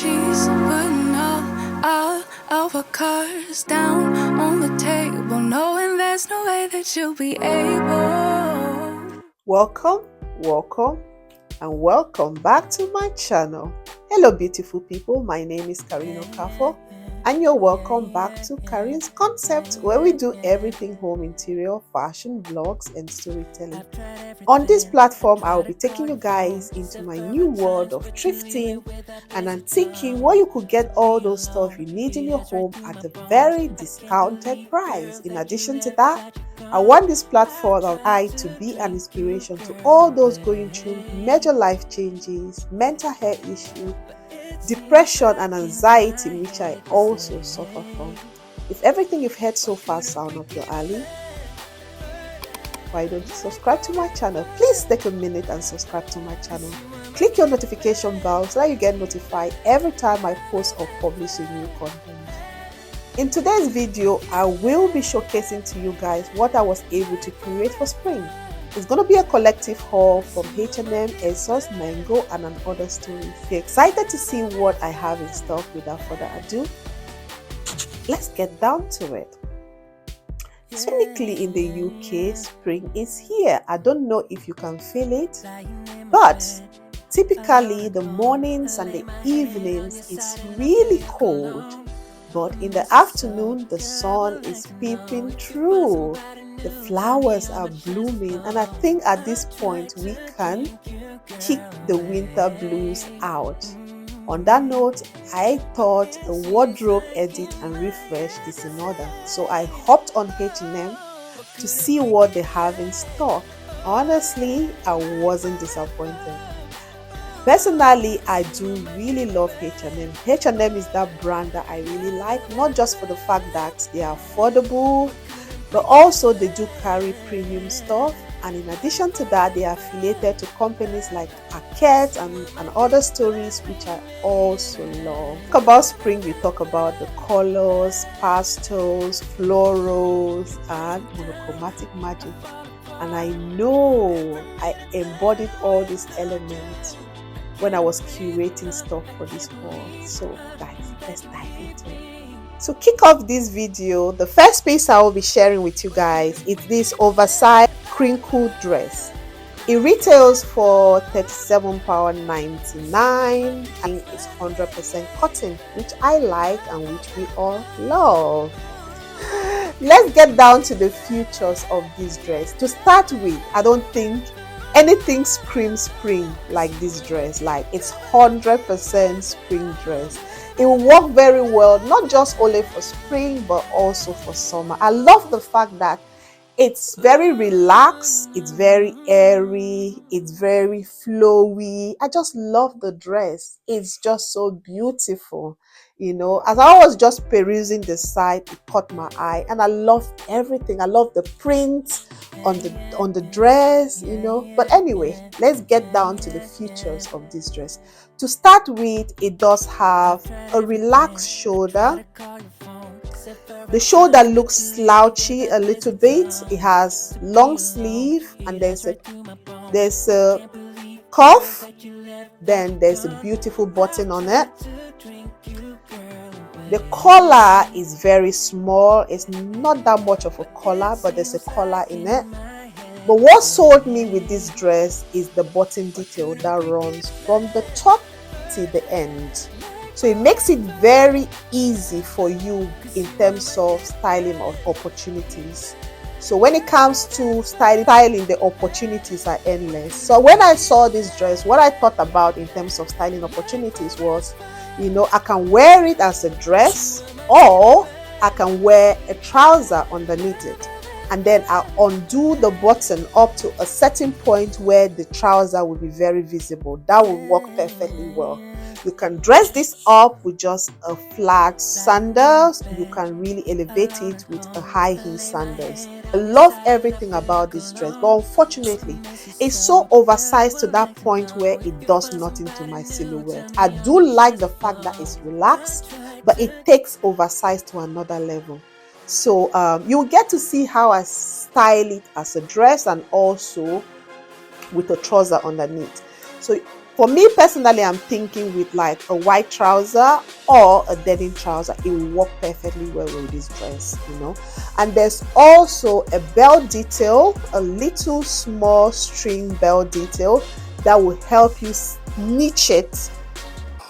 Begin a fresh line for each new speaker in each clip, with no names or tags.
she's putting all of our cards down on the table, knowing there's no way that you'll be able.
Welcome, and welcome back to my channel. Hello beautiful people, my name is Karine and you're welcome back to Karine's Concept, where we do everything home interior, fashion, vlogs and storytelling. On this platform, I will be taking you guys into my new world of thrifting and antiquing, where you could get all those stuff you need in your home at a very discounted price. In addition to that, I want this platform to be an inspiration to all those going through major life changes, mental health issues, depression and anxiety, which I also suffer from. If everything you've heard so far sound up your alley, why don't you subscribe to my channel? Please take a minute and subscribe to my channel. Click your notification bell so that you get notified every time I post or publish a new content. In today's video, I will be showcasing to you guys what I was able to create for spring. It's going to be a collective haul from H&M, Asos, Mango and other stories. If you're excited to see what I have in stock, without further ado, let's get down to it. Technically in the UK, spring is here. I don't know if you can feel it, but typically the mornings and the evenings it's really cold. But in the afternoon, the sun is peeping through. The flowers are blooming, and I think at this point we can kick the winter blues out. On that note, I thought a wardrobe edit and refresh is in order, so I hopped on H&M to see what they have in stock. Honestly, I wasn't disappointed. Personally, I do really love H&M. H&M is that brand that I really like, not just for the fact that they are affordable, but also they do carry premium stuff. And in addition to that, they are affiliated to companies like Arquette and other stories, which I also love. Talk about spring, we talk about the colors, pastels, florals, and monochromatic magic. And I know I embodied all these elements when I was curating stuff for this haul. So guys, let's dive into it. To kick off this video, the first piece I will be sharing with you guys is this oversized crinkled dress. It retails for £37.99 and it's 100% cotton, which I like and which we all love. Let's get down to the features of this dress. To start with, I don't think anything screams spring like this dress. Like, it's 100% spring dress. It will work very well, not just only for spring but also for summer. I love the fact that it's very relaxed, it's very airy, it's very flowy. I just love the dress. It's just so beautiful. You know, as I was just perusing the site, it caught my eye and I love everything. I love the print on the dress, you know. But anyway, let's get down to the features of this dress. To start with, it does have a relaxed shoulder. The shoulder looks slouchy a little bit. It has long sleeve and there's a cuff. Then there's a beautiful button on it. The collar is very small. It's not that much of a collar, but there's a collar in it. But what sold me with this dress is the button detail that runs from the top to the end. So it makes it very easy for you in terms of styling of opportunities. So when it comes to styling, the opportunities are endless. So when I saw this dress, what I thought about in terms of styling opportunities was, you know, I can wear it as a dress or I can wear a trouser underneath it. And then I'll undo the button up to a certain point where the trouser will be very visible. That will work perfectly well. You can dress this up with just a flat sandals. You can really elevate it with a high heel sandals. I love everything about this dress, but unfortunately, it's so oversized to that point where it does nothing to my silhouette. I do like the fact that it's relaxed, but it takes oversized to another level. So you'll get to see how I style it as a dress and also with a trouser underneath. So For me personally, I'm thinking with like a white trouser or a denim trouser, it will work perfectly well with this dress, you know. And there's also a belt detail, a little small string belt detail that will help you niche it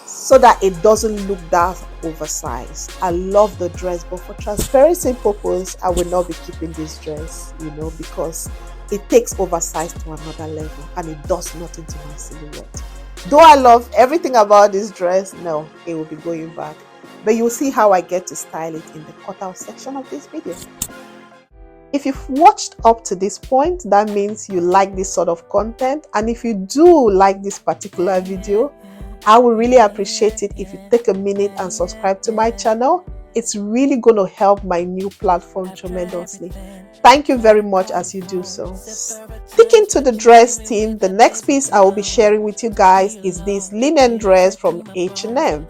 so that it doesn't look that oversized. I love the dress, but for transparency purpose, I will not be keeping this dress, you know, because it takes oversized to another level and it does nothing to my silhouette. Though I love everything about this dress, no, it will be going back. But you'll see how I get to style it in the cutout section of this video. If you've watched up to this point, that means you like this sort of content. And if you do like this particular video, I would really appreciate it if you take a minute and subscribe to my channel. It's really going to help my new platform tremendously. Thank you very much as you do so. Sticking to the dress theme, the next piece I will be sharing with you guys is this linen dress from H&M.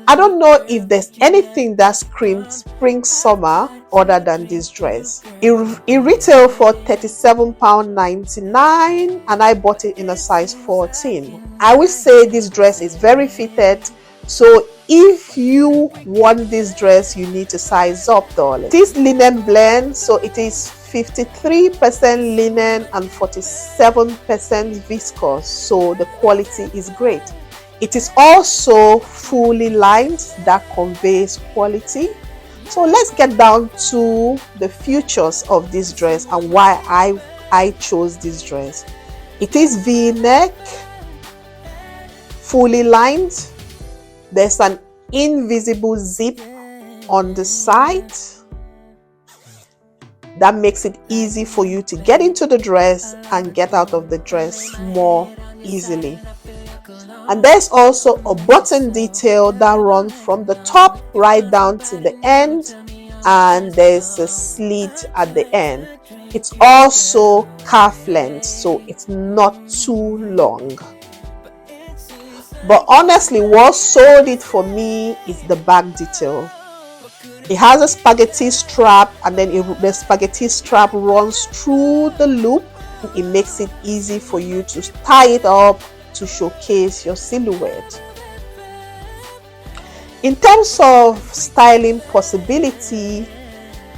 I don't know if there's anything that screams spring summer other than this dress. It retailed for £37.99 and I bought it in a size 14. I will say this dress is very fitted, so if you want this dress, you need to size up, darling. This linen blend, so it is 53% linen and 47% viscose, so the quality is great. It is also fully lined, that conveys quality. So let's get down to the features of this dress and why I chose this dress. It is V-neck, fully lined. There's an invisible zip on the side that makes it easy for you to get into the dress and get out of the dress more easily. And there's also a button detail that runs from the top right down to the end, and there's a slit at the end. It's also calf length, so it's not too long. But honestly, what sold it for me is the back detail. It has a spaghetti strap, and then the spaghetti strap runs through the loop. It makes it easy for you to tie it up to showcase your silhouette. In terms of styling possibility,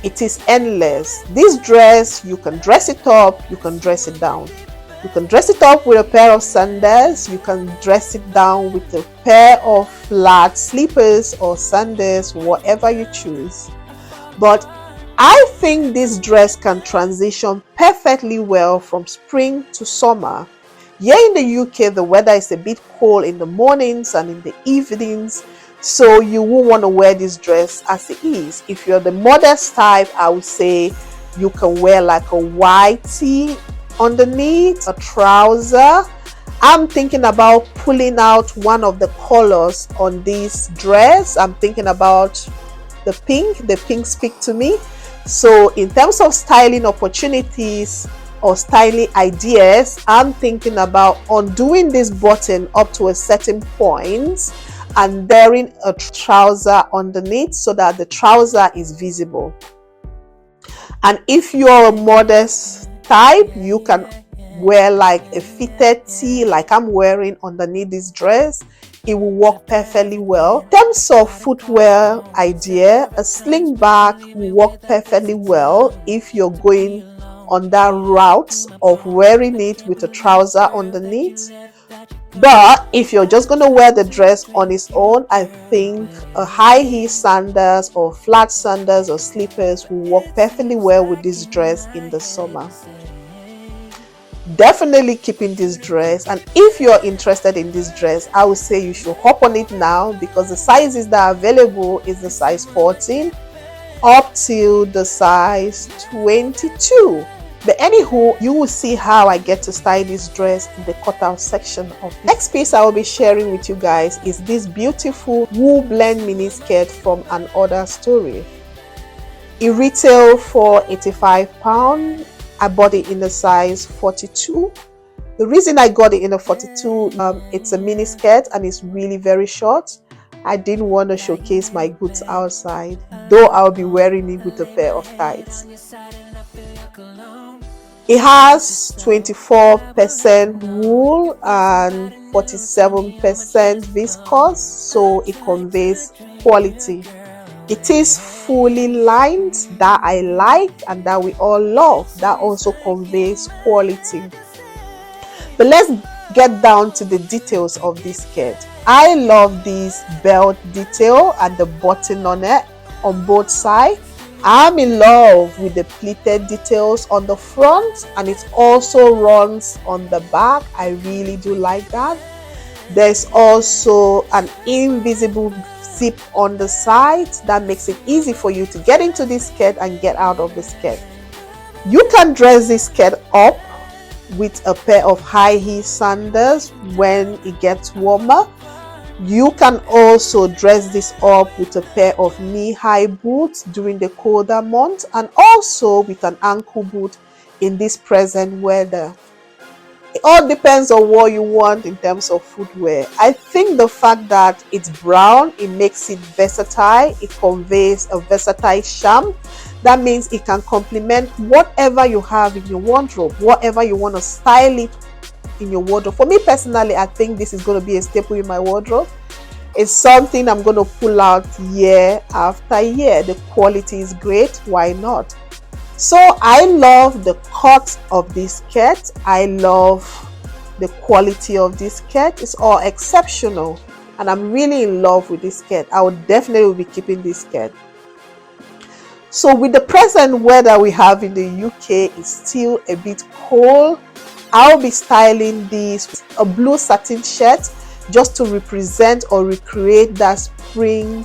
it is endless. This dress, you can dress it up, you can dress it down. You can dress it up with a pair of sandals, you can dress it down with a pair of flat slippers or sandals, whatever you choose. But I think this dress can transition perfectly well from spring to summer. Here in the UK, the weather is a bit cold in the mornings and in the evenings, so you won't want to wear this dress as it is. If you're the modest type, I would say you can wear like a white tee underneath, a trouser. I'm thinking about pulling out one of the colors on this dress. I'm thinking about the pink. The pink speak to me. So in terms of styling opportunities or styling ideas, I'm thinking about undoing this button up to a certain point and wearing a trouser underneath so that the trouser is visible. And if you're a modest type, you can wear like a fitted tee like I'm wearing underneath this dress. It will work perfectly well. In terms of footwear idea, a sling bag will work perfectly well if you're going on that route of wearing it with a trouser underneath. But if you're just going to wear the dress on its own, I think a high heel sandals or flat sandals or slippers will work perfectly well with this dress in the summer. Definitely keeping this dress, and if you're interested in this dress, I would say you should hop on it now, because the sizes that are available is the size 14 up till the size 22. But anywho, you will see how I get to style this dress in the cutout section of this. Next piece I will be sharing with you guys is this beautiful wool blend mini skirt from Another Story. It retailed for £85. I bought it in the size 42. The reason I got it in a 42, it's a mini skirt and it's really very short. I didn't want to showcase my goods outside, though I'll be wearing it with a pair of tights. It has 24% wool and 47% viscose, so it conveys quality. It is fully lined, that I like and that we all love. That also conveys quality. But let's get down to the details of this skirt. I love this belt detail and the button on it on both sides. I'm in love with the pleated details on the front, and it also runs on the back. I really do like that. There's also an invisible zip on the side that makes it easy for you to get into this skirt and get out of the skirt. You can dress this skirt up with a pair of high heel sandals when it gets warmer. You can also dress this up with a pair of knee-high boots during the colder months, and also with an ankle boot in this present weather. It all depends on what you want in terms of footwear. I think the fact that it's brown, it makes it versatile. It conveys a versatile charm. That means it can complement whatever you have in your wardrobe, whatever you want to style it in your wardrobe. For me personally, I think this is going to be a staple in my wardrobe. It's something I'm going to pull out year after year. The quality is great. Why not? So I love the cut of this skirt. I love the quality of this skirt. It's all exceptional, and I'm really in love with this skirt. I would definitely be keeping this skirt. So with the present weather we have in the UK, it's still a bit cold. I'll be styling this with a blue satin shirt just to represent or recreate that spring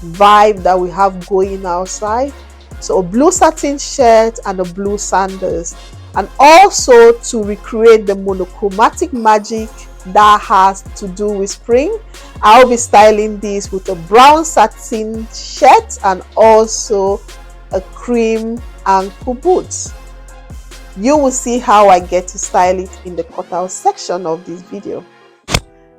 vibe that we have going outside. So a blue satin shirt and a blue sandals, and also to recreate the monochromatic magic that has to do with spring, I'll be styling this with a brown satin shirt and also a cream ankle boots. You will see how I get to style it in the cutout section of this video.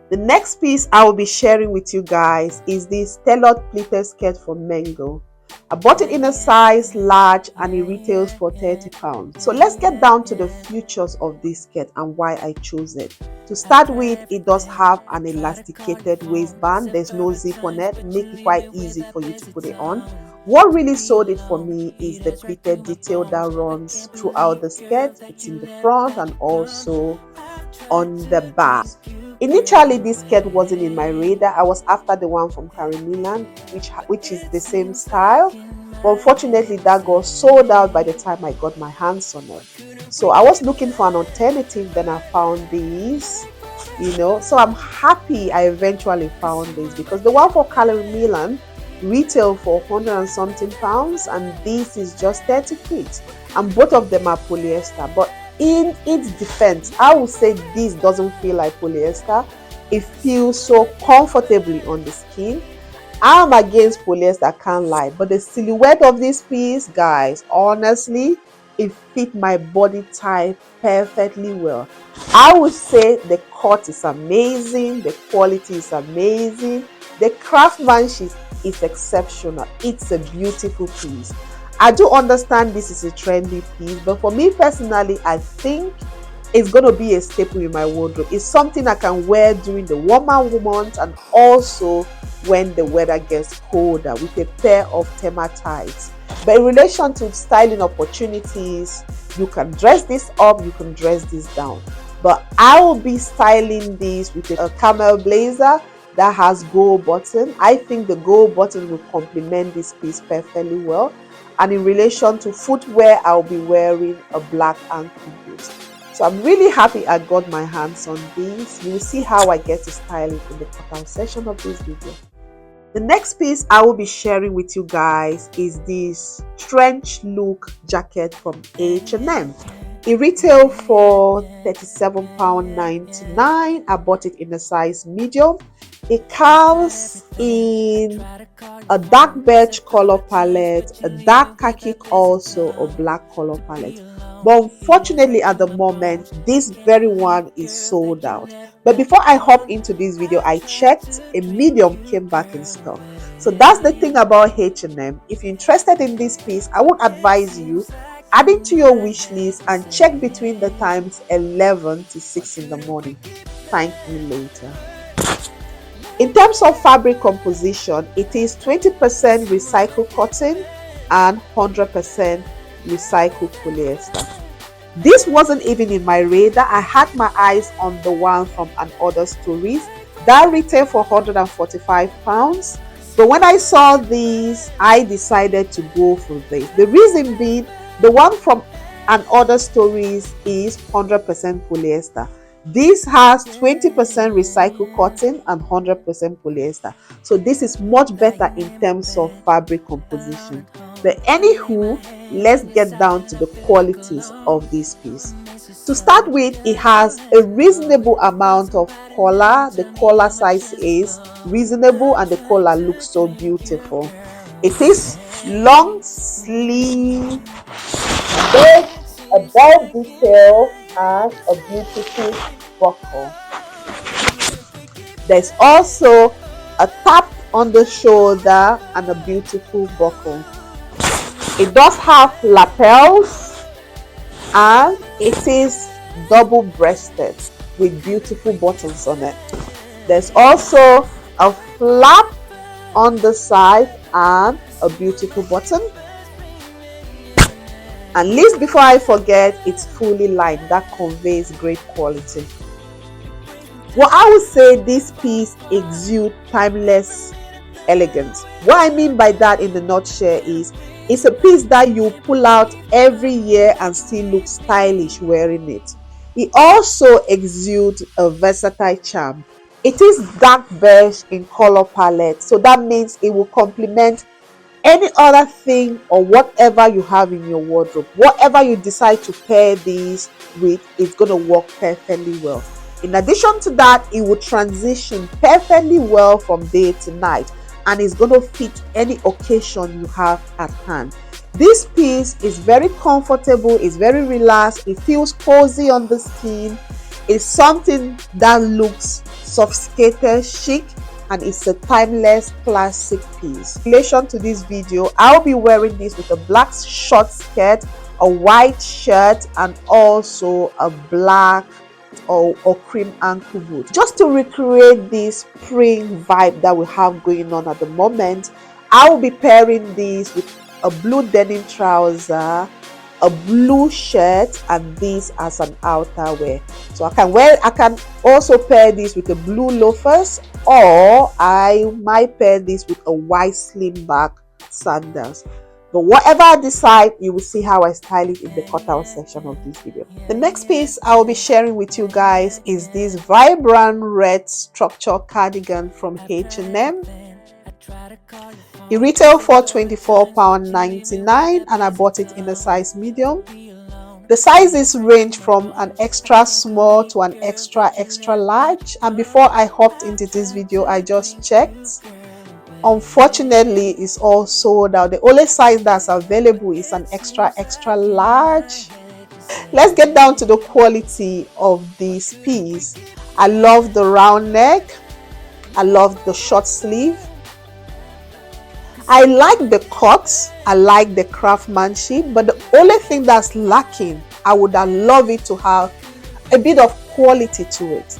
The next piece I will be sharing with you guys is this tailored pleated skirt from Mango. I bought it in a size large and it retails for £30. So let's get down to the features of this skirt and why I chose it. To start with, it does have an elasticated waistband. There's no zip on it, make it quite easy for you to put it on. What really sold it for me is the pleated detail that runs throughout the skirt. It's in the front and also on the back. Initially, this skirt wasn't in my radar. I was after the one from Karine, which is the same style. But unfortunately, that got sold out by the time I got my hands on it. So I was looking for an alternative, then I found these, So I'm happy I eventually found this, because the one for Karine retail for £100 and something, and this is just 30 feet. And both of them are polyester. But in its defense, I would say this doesn't feel like polyester. It feels so comfortably on the skin. I'm against polyester, I can't lie, but the silhouette of this piece, guys, honestly, it fit my body type perfectly well. I would say the cut is amazing, the quality is amazing, the craftsmanship is exceptional. It's a beautiful piece. I do understand this is a trendy piece, but for me personally, I think it's going to be a staple in my wardrobe. It's something I can wear during the warmer months and also when the weather gets colder with a pair of thermal tights. But in relation to styling opportunities, you can dress this up, you can dress this down. But I will be styling this with a camel blazer that has gold button. I think the gold button will complement this piece perfectly well. And in relation to footwear, I'll be wearing a black ankle boot. So I'm really happy I got my hands on these. You will see how I get to style it in the cutout section of this video. The next piece I will be sharing with you guys is this trench look jacket from H&M. It retailed for £37.99. I bought it in a size medium. It comes in a dark beige color palette, a dark khaki, also a black color palette. But unfortunately at the moment, this very one is sold out. But before I hop into this video, I checked, a medium came back in stock. So that's the thing about H&M. If you're interested in this piece, I would advise you Add it to your wish list and check between the times 11 to 6 in the morning. Thank me later. In terms of fabric composition, it is 20% recycled cotton and 100% recycled polyester. This wasn't even in my radar. I had my eyes on the one from Another Stories that retailed for £145. But when I saw these, I decided to go for this. The reason being, the one from Another Stories is 100% polyester. This has 20% recycled cotton and 100% polyester. So this is much better in terms of fabric composition. But anywho, let's get down to the qualities of this piece. To start with, it has a reasonable amount of collar. The collar size is reasonable and the collar looks so beautiful. It is long sleeve with a bell detail and a beautiful buckle. There's also a tap on the shoulder and a beautiful buckle. It does have lapels and it is double breasted with beautiful buttons on it. There's also a flap on the side and a beautiful button. And least before I forget, it's fully lined. That conveys great quality. Well, I would say this piece exudes timeless elegance. What I mean by that in the nutshell is it's a piece that you pull out every year and still look stylish wearing it. It also exudes a versatile charm. It is dark beige in color palette, so that means it will complement any other thing or whatever you have in your wardrobe. Whatever you decide to pair these with, it's going to work perfectly well. In addition to that, it will transition perfectly well from day to night and it's going to fit any occasion you have at hand. This piece is very comfortable, it's very relaxed, it feels cozy on the skin. It's something that looks sophisticated, chic, and it's a timeless classic piece. In relation to this video, I'll be wearing this with a black short skirt, a white shirt, and also a black or cream ankle boot. Just to recreate this spring vibe that we have going on at the moment, I will be pairing this with a blue denim trouser, a blue shirt, and this as an outerwear. So I can also pair this with a blue loafers, or I might pair this with a white slim back sandals. But whatever I decide, you will see how I style it in the cutout section of this video. The next piece I will be sharing with you guys is this vibrant red structure cardigan from H&M. It retailed for £24.99 and I bought it in a size medium. The sizes range from an extra small to an extra large, and before I hopped into this video I just checked. Unfortunately, it's all sold out. The only size that's available is an extra large. Let's get down to the quality of this piece. I love the round neck. I love the short sleeve. I like the cuts, I like the craftsmanship, but the only thing that's lacking, I would have loved it to have a bit of quality to it.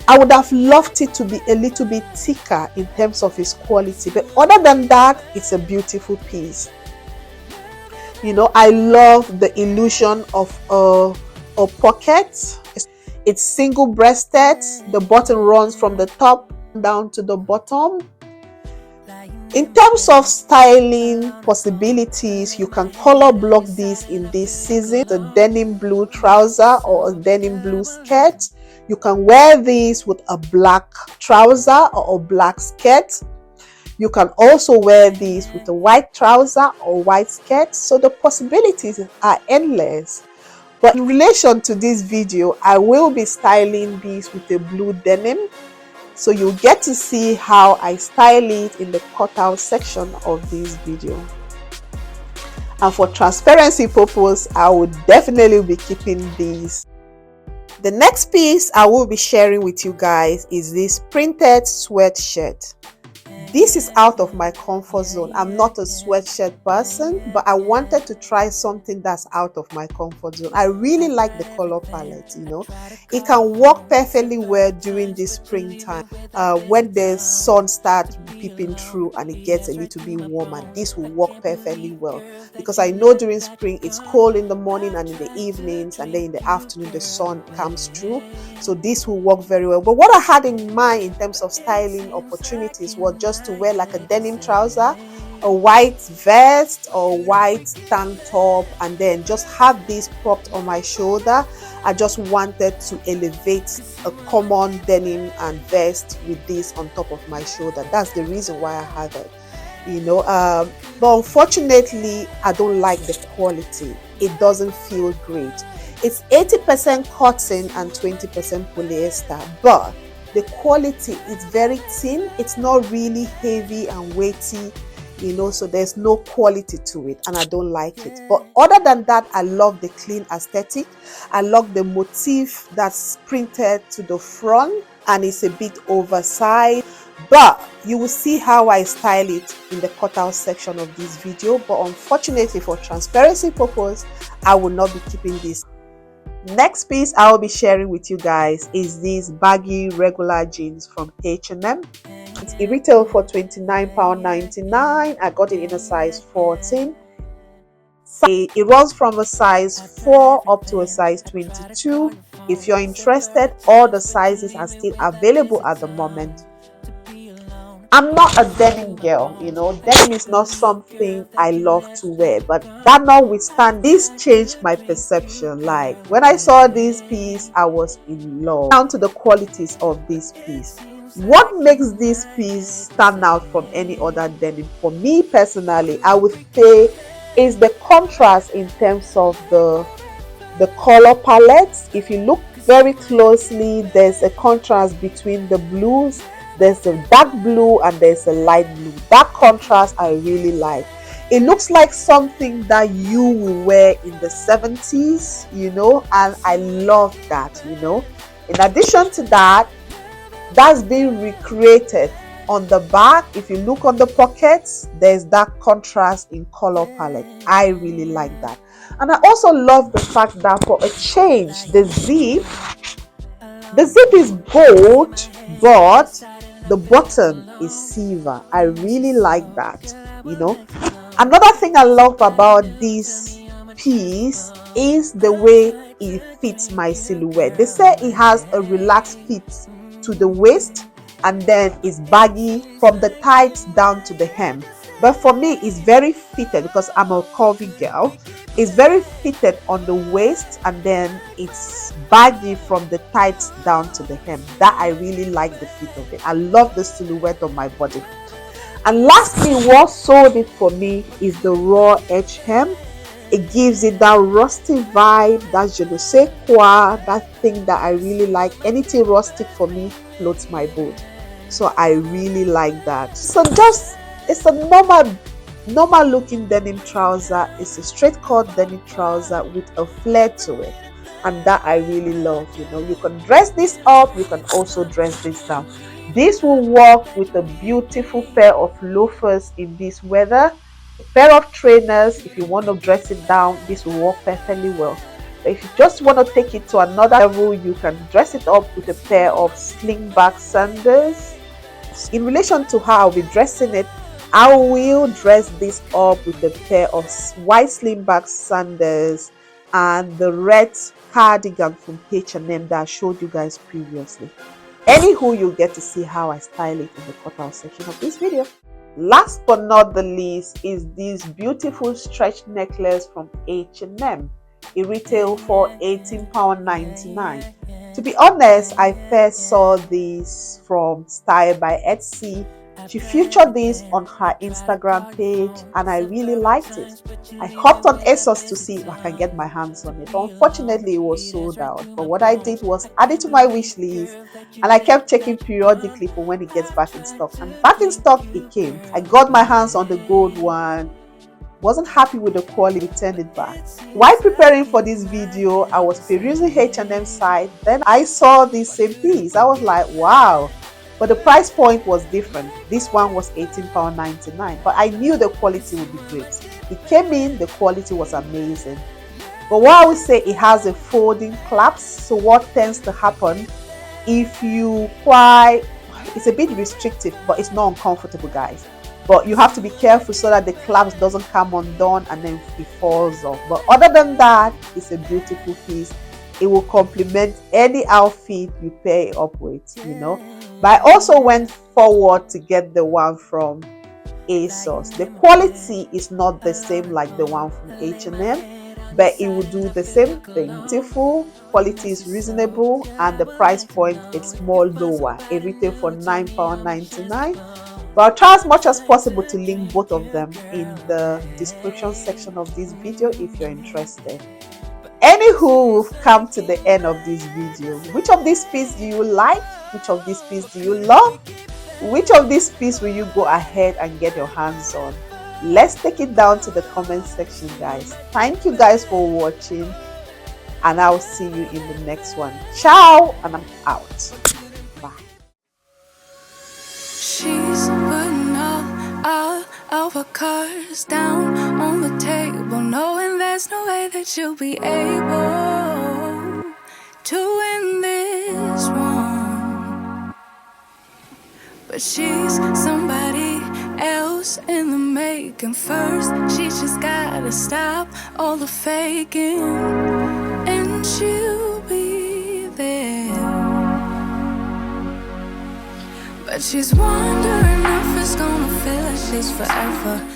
I would have loved it to be a little bit thicker in terms of its quality, but other than that, it's a beautiful piece. You know, I love the illusion of a pocket. It's single breasted, the button runs from the top down to the bottom. In terms of styling possibilities, you can color block this in this season. The denim blue trouser or a denim blue skirt. You can wear this with a black trouser or a black skirt. You can also wear this with a white trouser or white skirt. So the possibilities are endless. But in relation to this video, I will be styling this with a blue denim. So you'll get to see how I style it in the cutout section of this video. And for transparency purpose, I would definitely be keeping these. The next piece I will be sharing with you guys is this printed sweatshirt. This is out of my comfort zone. I'm not a sweatshirt person, but I wanted to try something that's out of my comfort zone. I really like the color palette, you know. It can work perfectly well during the springtime when the sun starts peeping through and it gets a little bit warmer. This will work perfectly well because I know during spring it's cold in the morning and in the evenings, and then in the afternoon the sun comes through. So this will work very well. But what I had in mind in terms of styling opportunities was just to wear like a denim trouser, a white vest or white tank top, and then just have this propped on my shoulder. I just wanted to elevate a common denim and vest with this on top of my shoulder. That's the reason why I have it, you know. But unfortunately, I don't like the quality. It doesn't feel great. It's 80% cotton and 20% polyester, but the quality is very thin. It's not really heavy and weighty, you know, so there's no quality to it, and I don't like it. But other than that, I love the clean aesthetic. I love the motif that's printed to the front, and it's a bit oversized. But you will see how I style it in the cutout section of this video. But unfortunately, for transparency purpose, I will not be keeping this. Next piece I will be sharing with you guys is these baggy regular jeans from H&M. It retailed for £29.99. I got it in a size 14. It runs from a size 4 up to a size 22. If you're interested, all the sizes are still available at the moment. I'm not a denim girl, you know. Denim is not something I love to wear, but that notwithstanding, this changed my perception. Like when I saw this piece, I was in love. Down to the qualities of this piece. What makes this piece stand out from any other denim? For me personally, I would say is the contrast in terms of the color palettes. If you look very closely, there's a contrast between the blues. There's a dark blue and there's a light blue. That contrast I really like. It looks like something that you will wear in the 70s, you know, and I love that, you know. In addition to that, that's been recreated on the back. If you look on the pockets, there's that contrast in color palette. I really like that. And I also love the fact that for a change, the zip is gold, but the bottom is silver. I really like that, you know. Another thing I love about this piece is the way it fits my silhouette. They say it has a relaxed fit to the waist, and then it's baggy from the tights down to the hem. But for me, it's very fitted because I'm a curvy girl. It's very fitted on the waist, and then it's baggy from the tights down to the hem. That I really like the fit of it. I love the silhouette of my body. And lastly, what sold it for me is the raw edge hem. It gives it that rusty vibe, that je ne sais quoi, that thing that I really like. Anything rustic for me floats my boat. So I really like that. So it's a normal looking denim trouser. It's a straight cut denim trouser with a flare to it, and that I really love. You know, you can dress this up, you can also dress this down. This will work with a beautiful pair of loafers in this weather, a pair of trainers. If you want to dress it down, this will work perfectly well. But if you just want to take it to another level, you can dress it up with a pair of slingback sandals. In relation to how I'll be dressing it, I will dress this up with a pair of white slingback sandals and the red cardigan from H&M that I showed you guys previously. Anywho, you'll get to see how I style it in the cutout section of this video. Last but not the least is this beautiful stretch necklace from H&M. It retailed for £18.99. To be honest, I first saw this from Style by Etsy. She featured this on her Instagram page and I really liked it. I hopped on Asos to see if I can get my hands on it. But unfortunately, it was sold out. But what I did was add it to my wish list, and I kept checking periodically for when it gets back in stock. And back in stock it came. I got my hands on the gold one. Wasn't happy with the quality, returned it back. While preparing for this video, I was perusing H&M site. Then I saw this same piece. I was like, wow, but the price point was different. This one was £18.99, but I knew the quality would be great. It came in, the quality was amazing. But what I would say, it has a folding clasp. So what tends to happen if you it's a bit restrictive, but it's not uncomfortable, guys. But you have to be careful so that the clasp doesn't come undone and then it falls off. But other than that, it's a beautiful piece. It will complement any outfit you pair it up with, you know. But I also went forward to get the one from Asos. The quality is not the same like the one from H&M, but it will do the same thing. Beautiful, quality is reasonable, and the price point is more lower. It retails for £9.99. But I'll try as much as possible to link both of them in the description section of this video if you're interested. Anywho, we've come to the end of this video. Which of these pieces do you like? Which of these pieces do you love? Which of these pieces will you go ahead and get your hands on? Let's take it down to the comment section, guys. Thank you guys for watching, and I'll see you in the next one. Ciao, and I'm out. Bye.
She's putting all of her cards down on the table, knowing there's no way that you'll be able to win this one. But she's somebody else in the making. First, she just gotta stop all the faking, and she'll be there. But she's wondering if it's gonna feel like she's forever.